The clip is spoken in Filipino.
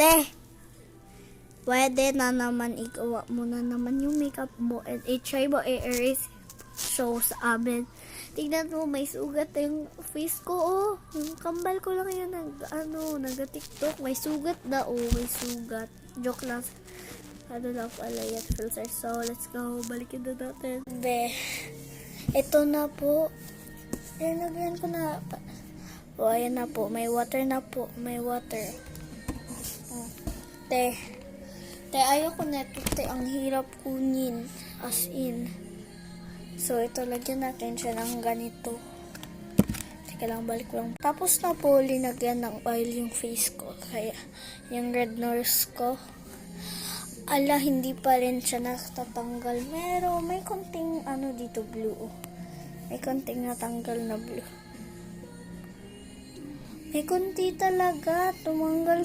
Te, pwede na naman igawa mo na naman yung makeup mo and i-try mo i-erase show sa amin. Tingnan mo, may sugat na yung face ko, oh. Yung kambal ko lang yun, nag-tiktok. May sugat na, oh. May sugat. Joke lang. Ano lang pala yan, filter. So, let's go. Balikin na natin. Be, ito na po. Lagyan ko na. Oh, ayan na po. May water na po. May water. Te, ayoko na ito, te. Ang hirap kunin. As in. So, ito, lagyan natin siya ng ganito. Teka lang, balik lang. Tapos na po, linagyan ng oil yung face ko. Kaya, yung red nose ko. Ala, hindi pa rin siya natatanggal. May konting, dito, blue. May konting natanggal na blue. May konti talaga. Tumanggal